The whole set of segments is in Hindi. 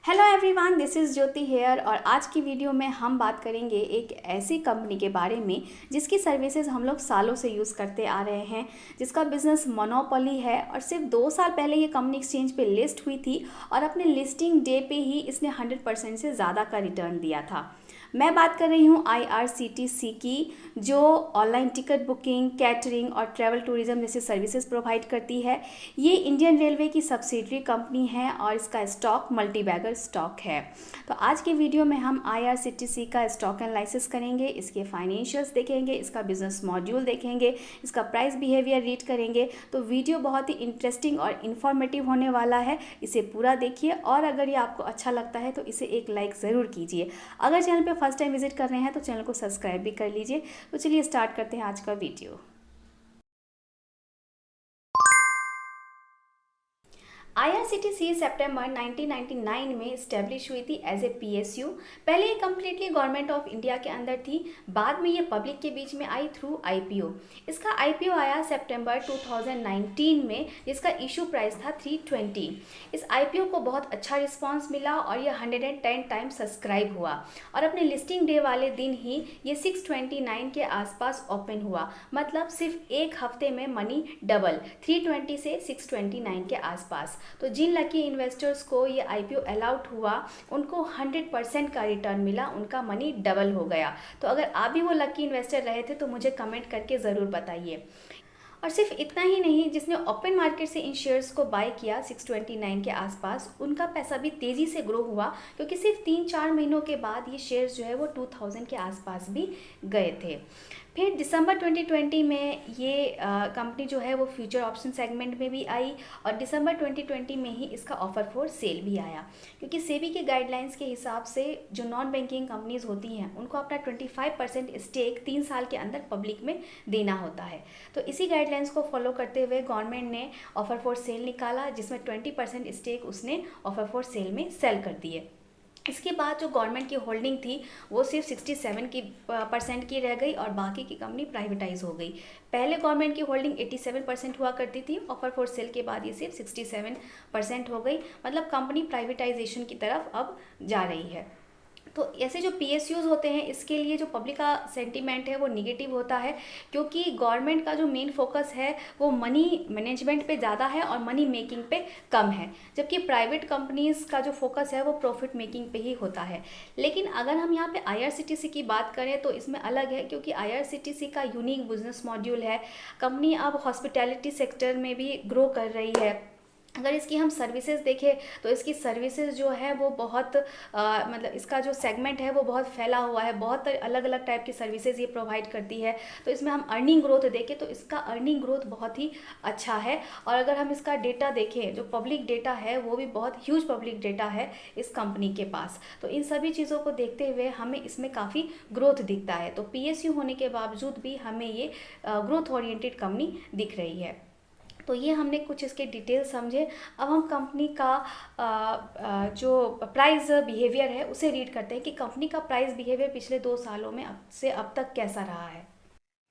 Hello everyone, this is Jyoti here. और आज की वीडियो में हम बात करेंगे एक ऐसी कंपनी के बारे में जिसकी सर्विसेज हम लोग सालों से यूज़ करते आ रहे हैं, जिसका बिजनेस मोनोपोली है और सिर्फ 2 साल पहले ये कंपनी एक्सचेंज पे लिस्ट हुई थी और अपने लिस्टिंग डे पे ही इसने 100% से ज़्यादा का रिटर्न दिया था। मैं बात कर रही हूँ IRCTC की, जो ऑनलाइन टिकट बुकिंग, कैटरिंग और ट्रैवल टूरिज्म जैसे सर्विसेज प्रोवाइड करती है। ये इंडियन रेलवे की सब्सिडरी कंपनी है और इसका स्टॉक मल्टीबैगर स्टॉक है। तो आज के वीडियो में हम IRCTC का स्टॉक एनालिसिस करेंगे, इसके फाइनेंशियल्स देखेंगे, इसका बिजनेस मॉड्यूल देखेंगे, इसका प्राइस बिहेवियर रीड करेंगे। तो वीडियो बहुत ही इंटरेस्टिंग और इन्फॉर्मेटिव होने वाला है, इसे पूरा देखिए और अगर ये आपको अच्छा लगता है तो इसे एक लाइक ज़रूर कीजिए। अगर चैनल पर फर्स्ट टाइम विजिट कर रहे हैं तो चैनल को सब्सक्राइब भी कर लीजिए। तो चलिए स्टार्ट करते हैं आज का वीडियो। IRCTC सितंबर 1999 में इस्टेब्लिश हुई थी एज ए PSU। पहले ये कम्प्लीटली गवर्नमेंट ऑफ इंडिया के अंदर थी, बाद में ये पब्लिक के बीच में आई थ्रू IPO। इसका IPO आया सितंबर 2019 में, जिसका इशू प्राइस था 320। इस IPO को बहुत अच्छा रिस्पांस मिला और ये 110 टाइम सब्सक्राइब हुआ और अपने लिस्टिंग डे वाले दिन ही ये 629 के आसपास ओपन हुआ। मतलब सिर्फ एक हफ्ते में मनी डबल, 320 से 629 के आसपास। तो जिन लकी इन्वेस्टर्स को ये IPO अलाउड हुआ उनको 100% का रिटर्न मिला, उनका मनी डबल हो गया। तो अगर आप भी वो लकी इन्वेस्टर रहे थे तो मुझे कमेंट करके ज़रूर बताइए। और सिर्फ इतना ही नहीं, जिसने ओपन मार्केट से इन शेयर्स को बाय किया 629 के आसपास, उनका पैसा भी तेज़ी से ग्रो हुआ, क्योंकि सिर्फ 3-4 महीनों के बाद ये शेयर्स जो है वो 2000 के आसपास भी गए थे। फिर दिसंबर 2020 में ये कंपनी जो है वो फ्यूचर ऑप्शन सेगमेंट में भी आई और दिसंबर 2020 में ही इसका ऑफर फॉर सेल भी आया, क्योंकि सेबी के गाइडलाइंस के हिसाब से जो नॉन बैंकिंग कंपनीज होती हैं उनको अपना 25% स्टेक 3 साल के अंदर पब्लिक में देना होता है। तो इसी गाइडलाइंस को फॉलो करते हुए गवर्नमेंट ने ऑफर फॉर सेल निकाला, जिसमें 20% स्टेक उसने ऑफर फॉर सेल में सेल कर दिए। इसके बाद जो गवर्नमेंट की होल्डिंग थी वो सिर्फ 67% की रह गई और बाकी की कंपनी प्राइवेटाइज हो गई। पहले गवर्नमेंट की होल्डिंग 87% हुआ करती थी, ऑफर फॉर सेल के बाद ये सिर्फ 67% हो गई। मतलब कंपनी प्राइवेटाइजेशन की तरफ अब जा रही है। तो ऐसे जो PSUs होते हैं, इसके लिए जो पब्लिक का सेंटीमेंट है वो निगेटिव होता है, क्योंकि गवर्नमेंट का जो मेन फोकस है वो मनी मैनेजमेंट पे ज़्यादा है और मनी मेकिंग पे कम है, जबकि प्राइवेट कंपनीज़ का जो फोकस है वो प्रॉफिट मेकिंग पे ही होता है। लेकिन अगर हम यहाँ पे IRCTC की बात करें तो इसमें अलग है, क्योंकि IRCTC का यूनिक बिजनेस मॉड्यूल है। कंपनी अब हॉस्पिटैलिटी सेक्टर में भी ग्रो कर रही है। अगर इसकी हम सर्विसेज देखें तो इसकी सर्विसेज जो है वो बहुत मतलब इसका जो सेगमेंट है वो बहुत फैला हुआ है, बहुत अलग अलग टाइप की सर्विसेज ये प्रोवाइड करती है। तो इसमें हम अर्निंग ग्रोथ देखें तो इसका अर्निंग ग्रोथ बहुत ही अच्छा है। और अगर हम इसका डेटा देखें, जो पब्लिक डेटा है वो भी बहुत ह्यूज पब्लिक डेटा है इस कंपनी के पास। तो इन सभी चीज़ों को देखते हुए हमें इसमें काफ़ी ग्रोथ दिखता है। तो PSU होने के बावजूद भी हमें ये ग्रोथ ओरिएंटेड कंपनी दिख रही है। तो ये हमने कुछ इसके डिटेल समझे। अब हम कंपनी का जो प्राइस बिहेवियर है उसे रीड करते हैं कि कंपनी का प्राइस बिहेवियर पिछले 2 सालों में अब तक कैसा रहा है।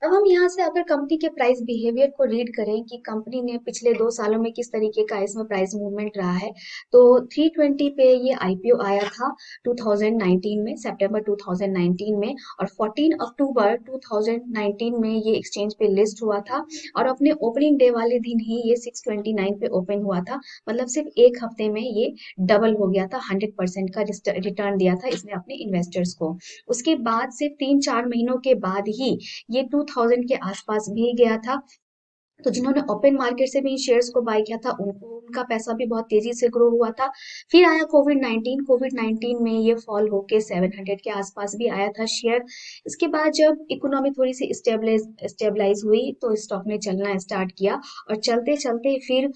अब हम यहाँ से अगर कंपनी के प्राइस बिहेवियर को रीड करें कि कंपनी ने पिछले 2 सालों में किस तरीके का इसमें प्राइस मूवमेंट रहा है, तो 320 पे ये IPO आया था 2019 में, सितंबर 2019 में, और 14 अक्टूबर 2019 में ये एक्सचेंज पे लिस्ट हुआ था और अपने ओपनिंग डे वाले दिन ही ये 629 पे ओपन हुआ था। मतलब सिर्फ एक हफ्ते में ये डबल हो गया था, 100% का रिटर्न दिया था इसने अपने इन्वेस्टर्स को। उसके बाद से 3-4 महीनों के बाद ही ये 2000 के आसपास भी गया था। तो जिन्होंने ओपन मार्केट से भी शेयर्स को बाय किया था उनका पैसा भी बहुत तेजी से ग्रो हुआ था। फिर आया कोविड 19 में ये फॉल होके 700 के आसपास भी आया था शेयर। इसके बाद जब इकोनॉमी थोड़ी सी स्टेबलाइज हुई तो स्टॉक ने चलना स्टार्ट किया और चलते चलते फिर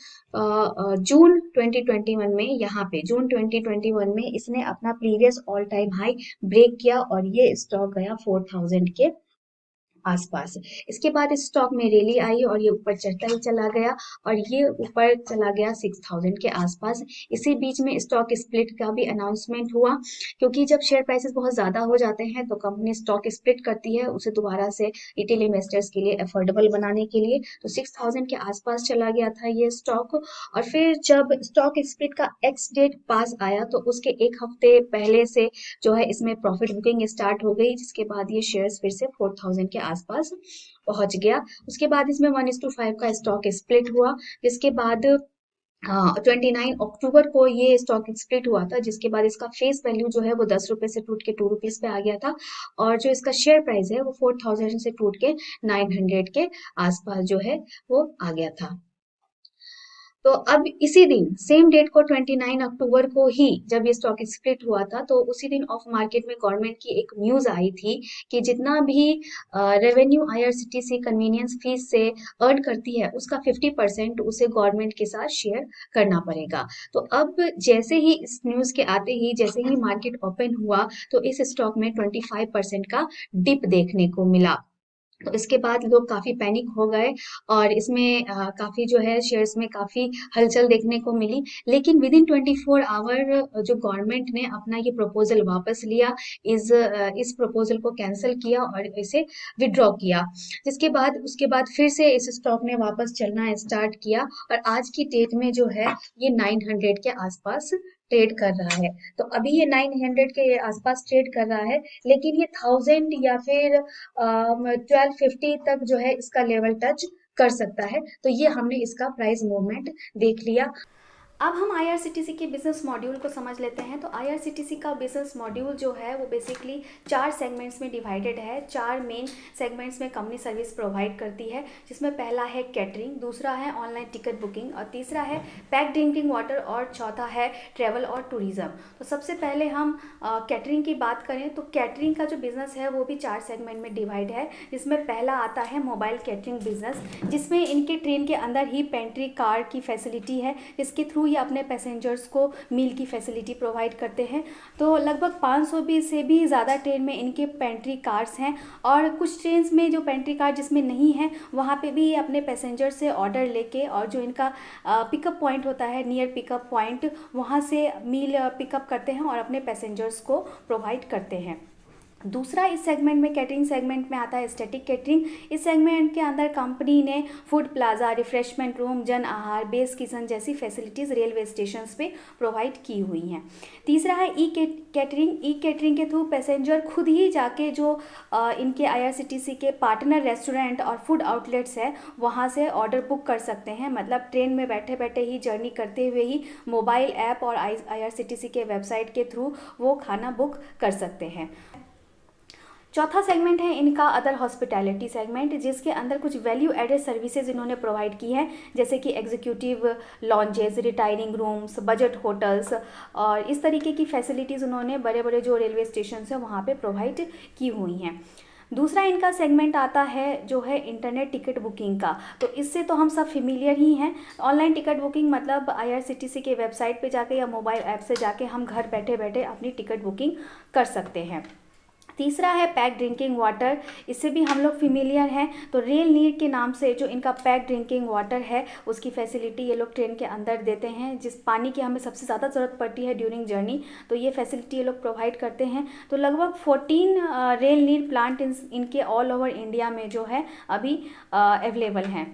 जून 2021 में, यहाँ पे जून 2021 में इसने अपना previous all time high break किया और ये स्टॉक गया 4000 के आसपास। इसके बाद इस स्टॉक में रैली आई और ये ऊपर चढ़ता ही चला गया और ये ऊपर चला गया 6000 के आसपास। इसी बीच में स्टॉक स्प्लिट का भी अनाउंसमेंट हुआ, क्योंकि जब शेयर प्राइसेस बहुत ज्यादा हो जाते हैं तो कंपनी स्टॉक स्प्लिट करती है उसे दोबारा से रिटेल इन्वेस्टर्स के लिए अफोर्डेबल बनाने के लिए। तो 6000 के आसपास चला गया था ये स्टॉक। और फिर जब स्टॉक स्प्लिट का एक्स डेट पास आया तो उसके एक हफ्ते पहले से जो है इसमें प्रॉफिट बुकिंग स्टार्ट हो गई, जिसके बाद ये शेयर्स फिर से 4000 के आसपास पहुंच गया। उसके बाद इसमें 1:5 का स्टॉक स्प्लिट हुआ, जिसके बाद 29 अक्टूबर को ये स्टॉक स्प्लिट हुआ था, जिसके बाद इसका फेस वैल्यू जो है वो 10 रुपए से टूट के 2 रुपीज पे आ गया था और जो इसका शेयर प्राइस है वो 4000 से टूट के 900 के आसपास जो है वो आ गया था। तो अब इसी दिन सेम डेट को 29 अक्टूबर को ही जब ये स्टॉक स्प्लिट हुआ था तो उसी दिन ऑफ मार्केट में गवर्नमेंट की एक न्यूज आई थी कि जितना भी रेवेन्यू आईआरसीटीसी कन्वीनियंस फीस से अर्न करती है उसका 50% उसे गवर्नमेंट के साथ शेयर करना पड़ेगा। तो अब जैसे ही इस न्यूज के आते ही जैसे ही मार्केट ओपन हुआ तो इस स्टॉक में 25% का डिप देखने को मिला। तो इसके बाद लोग काफी पैनिक हो गए और इसमें काफी जो है शेयर्स में काफी हलचल देखने को मिली। लेकिन विद इन 24 आवर जो गवर्नमेंट ने अपना ये प्रपोजल वापस लिया, इस प्रपोजल को कैंसिल किया और इसे विड्रॉ किया, जिसके बाद उसके बाद फिर से इस स्टॉक ने वापस चलना स्टार्ट किया और आज की डेट में जो है ये 900 के आसपास ट्रेड कर रहा है। तो अभी ये 900 के आसपास ट्रेड कर रहा है, लेकिन ये 1000 या फिर 1250 तक जो है इसका लेवल टच कर सकता है। तो ये हमने इसका प्राइस मूवमेंट देख लिया। अब हम आईआरसीटीसी के बिजनेस मॉड्यूल को समझ लेते हैं। तो आईआरसीटीसी का बिजनेस मॉड्यूल जो है वो बेसिकली 4 सेगमेंट्स में डिवाइडेड है। 4 मेन सेगमेंट्स में कंपनी सर्विस प्रोवाइड करती है, जिसमें पहला है कैटरिंग, दूसरा है ऑनलाइन टिकट बुकिंग और तीसरा है पैक ड्रिंकिंग वाटर और चौथा है ट्रैवल और टूरिज्म। तो सबसे पहले हम कैटरिंग की बात करें तो कैटरिंग का जो बिजनेस है वो भी 4 सेगमेंट में डिवाइड है, जिसमें पहला आता है मोबाइल कैटरिंग बिजनेस, जिसमें इनके ट्रेन के अंदर ही पेंट्री कार की फैसिलिटी है, जिसके थ्रू ये अपने पैसेंजर्स को मील की फैसिलिटी प्रोवाइड करते हैं। तो लगभग 500 से भी ज़्यादा ट्रेन में इनके पेंट्री कार्स हैं और कुछ ट्रेन में जो पेंट्री कार जिसमें नहीं है वहाँ पे भी ये अपने पैसेंजर से ऑर्डर लेके और जो इनका पिकअप पॉइंट होता है नियर पिकअप पॉइंट, वहाँ से मील पिकअप करते हैं और अपने पैसेंजर्स को प्रोवाइड करते हैं। दूसरा इस सेगमेंट में कैटरिंग सेगमेंट में आता है स्टैटिक कैटरिंग। इस सेगमेंट के अंदर कंपनी ने फूड प्लाजा, रिफ्रेशमेंट रूम, जन आहार, बेस किचन जैसी फैसिलिटीज़ रेलवे स्टेशंस पे प्रोवाइड की हुई हैं। तीसरा है ई कैटरिंग। ई कैटरिंग के थ्रू पैसेंजर खुद ही जाके जो इनके आईआरसीटीसी के पार्टनर रेस्टोरेंट और फूड आउटलेट्स है वहाँ से ऑर्डर बुक कर सकते हैं। मतलब ट्रेन में बैठे बैठे ही, जर्नी करते हुए ही मोबाइल ऐप और आईआरसीटीसी के वेबसाइट के थ्रू वो खाना बुक कर सकते हैं। चौथा सेगमेंट है इनका अदर हॉस्पिटैलिटी सेगमेंट, जिसके अंदर कुछ वैल्यू एडेड सर्विसेज इन्होंने प्रोवाइड की है, जैसे कि executive lounges, retiring rooms, budget hotels और इस तरीके की फैसिलिटीज़ उन्होंने बड़े बड़े जो रेलवे स्टेशन है वहाँ पे प्रोवाइड की हुई हैं। दूसरा इनका सेगमेंट आता है जो है इंटरनेट टिकट बुकिंग का। तो इससे तो हम सब फेमिलियर ही हैं। ऑनलाइन टिकट बुकिंग मतलब आईआरसीटीसी के वेबसाइट पे जाके या मोबाइल ऐप से जाके हम घर बैठे बैठे अपनी टिकट बुकिंग कर सकते हैं। तीसरा है पैक ड्रिंकिंग वाटर, इससे भी हम लोग फेमिलियर हैं। तो रेल नीड के नाम से जो इनका पैक ड्रिंकिंग वाटर है उसकी फैसिलिटी ये लोग ट्रेन के अंदर देते हैं, जिस पानी की हमें सबसे ज़्यादा ज़रूरत पड़ती है ड्यूरिंग जर्नी, तो ये फैसिलिटी ये लोग प्रोवाइड करते हैं। तो लगभग 14 रेल नीड प्लांट इनके ऑल ओवर इंडिया में जो है अभी अवेलेबल हैं।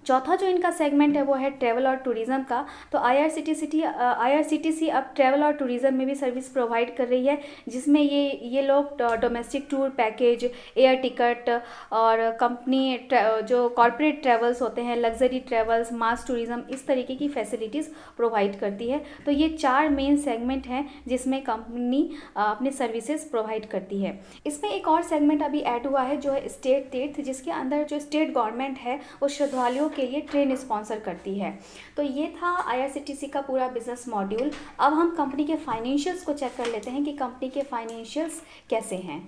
चौथा जो इनका सेगमेंट है वो है ट्रैवल और टूरिज़्म का। तो आईआरसीटीसी अब ट्रैवल और टूरिज़्म में भी सर्विस प्रोवाइड कर रही है, जिसमें ये लोग domestic tour package, air ticket और कंपनी जो कॉरपोरेट ट्रैवल्स होते हैं, लग्जरी ट्रैवल्स, मास टूरिज़्म, इस तरीके की फैसिलिटीज़ प्रोवाइड करती है। तो ये 4 मेन सेगमेंट हैं जिसमें कंपनी अपने सर्विसेज प्रोवाइड करती है। इसमें एक और सेगमेंट अभी ऐड हुआ है जो है स्टेट तीर्थ, जिसके अंदर जो स्टेट गवर्नमेंट है वो श्रद्धालुओं के लिए ट्रेन स्पॉन्सर करती है। तो ये था आईआरसीटीसी का पूरा बिजनेस मॉड्यूल। अब हम कंपनी के फाइनेंशियल्स को चेक कर लेते हैं कि कंपनी के फाइनेंशियल्स कैसे हैं।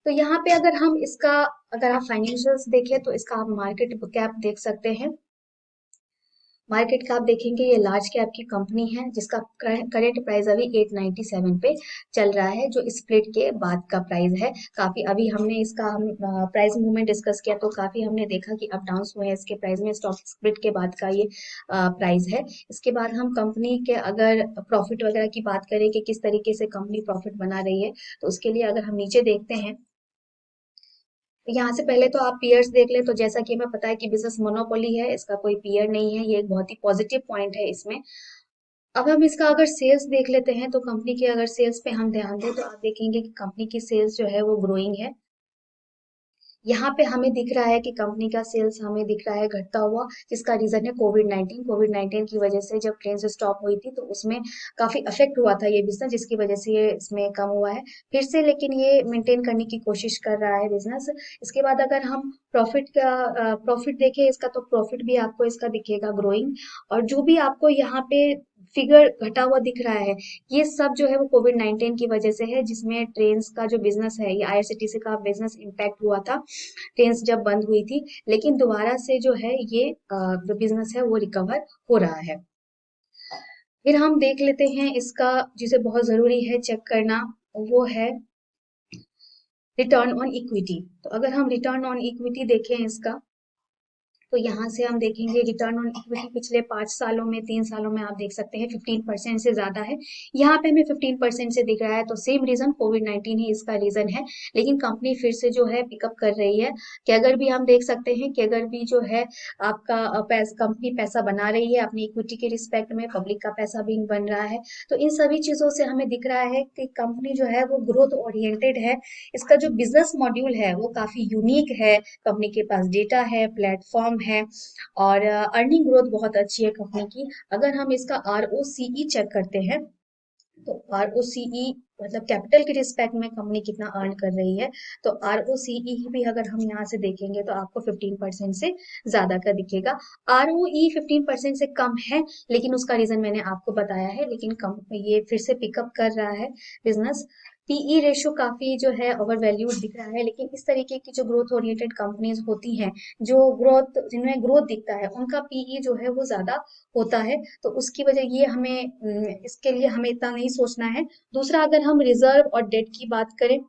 तो यहाँ पे अगर आप फाइनेंशियल्स देखें तो इसका आप मार्केट कैप देख सकते हैं। मार्केट कैप देखेंगे, ये लार्ज कैप की कंपनी है जिसका करंट प्राइस अभी 897 पे चल रहा है, जो स्प्लिट के बाद का प्राइस है। काफी अभी हमने इसका प्राइस मूवमेंट डिस्कस किया तो काफी हमने देखा कि अप डाउन हुए हैं इसके प्राइस में, स्टॉक स्प्लिट के बाद का ये प्राइस है। इसके बाद हम कंपनी के अगर प्रॉफिट वगैरह की बात करें कि किस तरीके से कंपनी प्रॉफिट बना रही है, तो उसके लिए अगर हम नीचे देखते हैं, यहाँ से पहले तो आप पीयर्स देख ले, तो जैसा कि हमें पता है कि बिजनेस मोनोपोली है, इसका कोई पीयर नहीं है, ये एक बहुत ही पॉजिटिव पॉइंट है इसमें। अब हम इसका अगर सेल्स देख लेते हैं, तो कंपनी की अगर सेल्स पे हम ध्यान दें तो आप देखेंगे कि कंपनी की सेल्स जो है वो ग्रोइंग है। यहाँ पे हमें दिख रहा है कि कंपनी का सेल्स हमें दिख रहा है घटता हुआ, जिसका रीजन है कोविड 19 की वजह से जब ट्रेन स्टॉप हुई थी तो उसमें काफी अफेक्ट हुआ था ये बिजनेस, जिसकी वजह से ये इसमें कम हुआ है फिर से, लेकिन ये मेंटेन करने की कोशिश कर रहा है बिजनेस। इसके बाद अगर हम प्रॉफिट देखें इसका, तो प्रॉफिट भी आपको इसका दिखेगा ग्रोइंग। और जो भी आपको यहाँ पे फिगर घटा हुआ दिख रहा है, ये सब जो है वो कोविड 19 की वजह से है, जिसमें ट्रेन्स का जो बिजनेस है, ये आईआरसीटीसी का बिजनेस इम्पैक्ट हुआ था ट्रेन्स जब बंद हुई थी। लेकिन दोबारा से जो है ये जो बिजनेस है वो रिकवर हो रहा है। फिर हम देख लेते हैं इसका, जिसे बहुत जरूरी है चेक करना, वो है रिटर्न ऑन इक्विटी। तो अगर हम रिटर्न ऑन इक्विटी देखें इसका, तो यहाँ से हम देखेंगे रिटर्न ऑन इक्विटी पिछले 5 सालों में, 3 सालों में आप देख सकते हैं 15% से ज्यादा है। यहाँ पे हमें 15% से दिख रहा है, तो सेम रीजन कोविड 19 ही इसका रीजन है। लेकिन कंपनी फिर से जो है पिकअप कर रही है, कि अगर भी हम देख सकते हैं कि अगर भी जो है आपका कंपनी पैसा बना रही है अपनी इक्विटी के रिस्पेक्ट में, पब्लिक का पैसा भी बन रहा है, तो इन सभी चीजों से हमें दिख रहा है कि कंपनी जो है वो ग्रोथ ओरिएंटेड है। इसका जो बिजनेस मॉड्यूल है वो काफी यूनिक है, कंपनी के पास डेटा है, प्लेटफॉर्म है, और अर्निंग ग्रोथ बहुत अच्छी है कंपनी की। अगर हम इसका ROCE चेक करते हैं, तो ROCE मतलब कैपिटल के रिस्पेक्ट में कंपनी कितना अर्न कर रही है, तो ROCE भी अगर हम यहाँ से देखेंगे तो आपको 15% से ज्यादा का दिखेगा। ROE 15% से कम है, लेकिन उसका रीजन मैंने आपको बताया है, लेकिन कम ये फिर से पिकअप कर रहा है बिजनेस। पीई रेशियो काफी जो है ओवर वैल्यूड दिख रहा है, लेकिन इस तरीके की जो ग्रोथ ओरिएंटेड कंपनीज होती हैं, जो ग्रोथ जिनमें ग्रोथ दिखता है, उनका पीई जो है वो ज्यादा होता है, तो उसकी वजह ये हमें इसके लिए हमें इतना नहीं सोचना है। दूसरा, अगर हम रिजर्व और डेट की बात करें,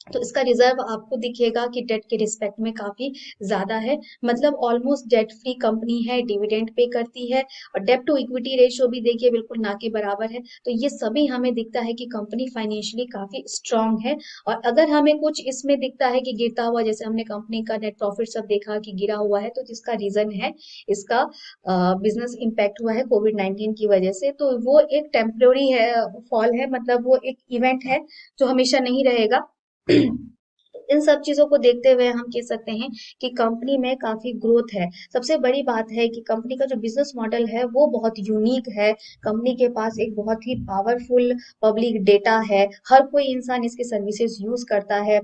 तो इसका रिजर्व आपको दिखेगा कि डेट के रिस्पेक्ट में काफी ज्यादा है, मतलब ऑलमोस्ट डेट फ्री कंपनी है, डिविडेंड पे करती है, और डेट टू इक्विटी रेशियो भी देखिए बिल्कुल ना के बराबर है। तो ये सभी हमें दिखता है कि कंपनी फाइनेंशियली काफी स्ट्रांग है। और अगर हमें कुछ इसमें दिखता है कि गिरता हुआ, जैसे हमने कंपनी का नेट प्रॉफिट सब देखा कि गिरा हुआ है, तो जिसका रीजन है इसका बिजनेस इम्पैक्ट हुआ है कोविड 19 की वजह से, तो वो एक टेम्पररी है फॉल है, मतलब वो एक इवेंट है जो हमेशा नहीं रहेगा। इन सब चीजों को देखते हुए हम कह सकते हैं कि कंपनी में काफी ग्रोथ है। सबसे बड़ी बात है कि कंपनी का जो बिजनेस मॉडल है वो बहुत यूनिक है। कंपनी के पास एक बहुत ही पावरफुल पब्लिक डेटा है, हर कोई इंसान इसकी सर्विसेज यूज करता है।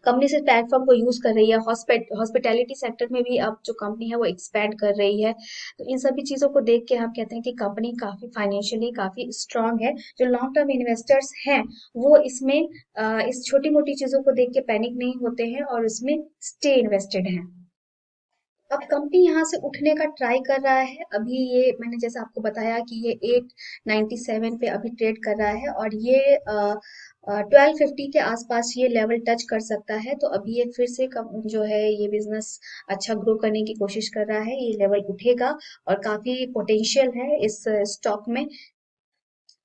कंपनी से प्लेटफॉर्म को यूज कर रही है, हॉस्पिटैलिटी सेक्टर में भी अब जो कंपनी है वो एक्सपैंड कर रही है। तो इन सभी चीजों को देख के हम कहते हैं कि कंपनी काफी फाइनेंशियली काफी स्ट्रांग है। जो लॉन्ग टर्म इन्वेस्टर्स हैं वो इसमें इस छोटी मोटी चीजों को देख के पैनिक नहीं होते हैं और इसमें स्टे इन्वेस्टेड हैं। अब कंपनी यहाँ से उठने का ट्राई कर रहा है। अभी ये मैंने जैसे आपको बताया कि ये 897 पे अभी ट्रेड कर रहा है, और ये 1250 के आसपास ये लेवल टच कर सकता है। तो अभी ये फिर से जो है ये बिजनेस अच्छा ग्रो करने की कोशिश कर रहा है, ये लेवल उठेगा और काफी पोटेंशियल है इस स्टॉक में।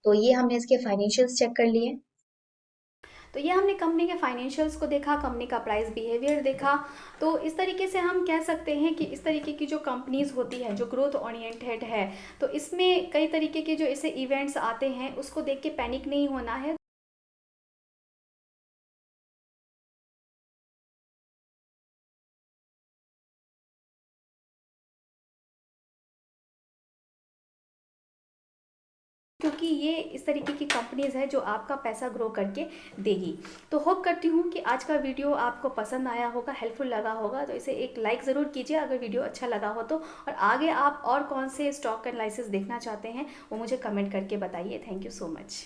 तो ये हमने इसके फाइनेंशियल्स चेक कर लिए। तो ये हमने कंपनी के फाइनेंशियल्स को देखा, कंपनी का प्राइस बिहेवियर देखा। तो इस तरीके से हम कह सकते हैं कि इस तरीके की जो कंपनीज होती है जो ग्रोथ ओरिएंटेड है, तो इसमें कई तरीके के जो ऐसे इवेंट्स आते हैं उसको देख के पैनिक नहीं होना है। क्योंकि ये इस तरीके की कंपनीज है जो आपका पैसा ग्रो करके देगी। तो होप करती हूँ कि आज का वीडियो आपको पसंद आया होगा, हेल्पफुल लगा होगा। तो इसे एक लाइक ज़रूर कीजिए अगर वीडियो अच्छा लगा हो तो, और आगे आप और कौन से स्टॉक एनालिसिस देखना चाहते हैं वो मुझे कमेंट करके बताइए। Thank you so much.